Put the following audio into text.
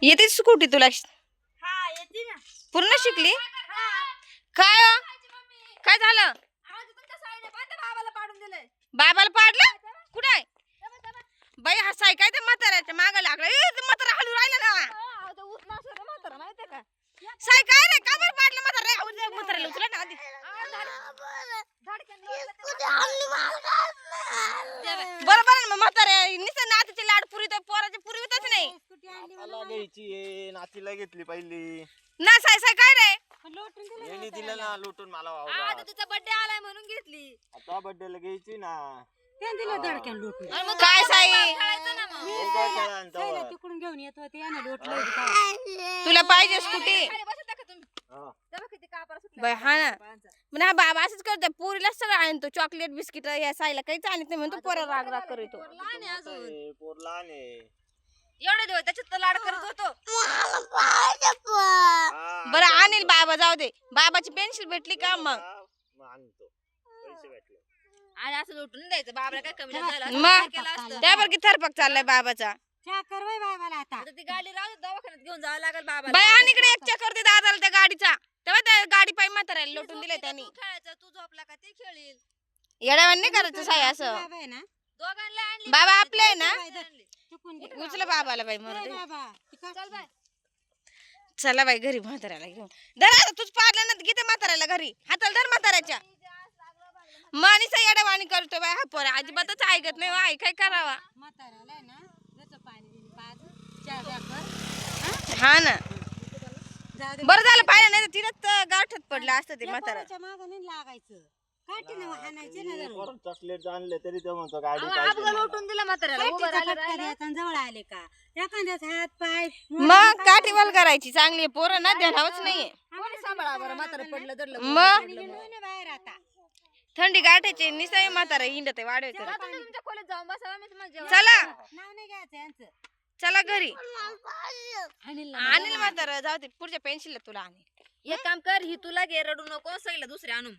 येते स्कूटी तुला? हा येते ना. पूर्ण शिकली? काय हो? काय झालं? तुमच्या साईने बाबाला पाडून दिलंय. बाबाला पाडलं? कुठे आहे बाई? हा साई काय ते म्हाताऱ्याच्या मागं लागला. म्हातारा हलू राहिला ना. साई काय रे? का बरं पाडलं म्हातारा? म्हाताऱ्याला उचला ना आधी. बरोबर मग म्हाताऱ्या निसं नातीचे लाड पुरी तर पोराची पुरवितच नाही. मला घ्यायची नातीला घेतली पहिली ना साई साई काय रे? यांनी दिलं ना लुटून मला आता तिचा बर्थडे आलाय म्हणून घेतली. आता बर्थडेला घ्यायची ना. काय साई तिकडून घेऊन येत होते तुला पाहिजे स्कूटी? बाई हा ना म्हणजे हा बाबा असंच करतो. पोरीला सगळं आणतो, चॉकलेट बिस्किट. या साईला काहीच आणत नाही म्हणतो. पोरा राग राग करतो. पोर लहान आहे. एवढे दिवस त्याच्यात तर लाड करत होतो. बरं आणील बाबा, जाऊ दे. बाबाची पेन्सिल भेटली का मग आणतो. पैसे भेटले आणि असं लुटून द्यायचं. बाबाला काय कमी झालं मग केलं असतं. त्यावर की थरपक चाललाय बाबाचा. आता आता ती गाडी राहू दे, दवाखान्यात घेऊन जावं लागेल बाबाला. बाई आणि इकडे एक चक्कर दे दादाला त्या गाडीचा. तेव्हा त्या गाडी पायी म्हाताऱ्याला लोटून दिले त्यांनी. तू खेळायचं, तू झोपला का ते खेळील. येड्यावानी नाही करायचं साई असं. दोघांना आणली. बाबा आपले आहे ना? आणली. उचला बाबाला बाई म्हणून. चल बाय. चला बाई घरी म्हाताऱ्याला घेऊन. धर तूच पाडलं ना, घेते म्हाताऱ्याला घरी. हाताला धर म्हाताऱ्याच्या. माणीचा येड्यावानी करतो बाई हा पोर. अजिबातच ऐकत नाही. आई काय करावा? हा ना बरं झालं पाहिलं नाही तर तिला गाठत पडलं असतं ते म्हातारा. चॉकलेट आणले तरी ते म्हणतो गाडी आपलं लुटून दिलं म्हाताऱ्याला. उभं राहिलं जवळ आले का एखाद्याच हात पाय मग काठीवाल करायची चांगली. पोरं ना ध्यानावच नाहीये. कोणी सांभाळा बरं म्हातारं पडलं धरलं. मग बाहेर आता थंडी गाठायची निसाई म्हातारा हिंडत वाढव. आता तुम्ही तुमच्या खोलीत जाऊन बसा. मी तुम्हाला जेवण चला नाव नाही घ्यायचं यांचं. चला घरी. आणील ना. आणील म्हातारा. जाऊ दे पुढच्या पेन्सिलला तुला आणील. एक काम कर, ही तुला घे, रडू नको. सगळ्या दुसऱ्या आणून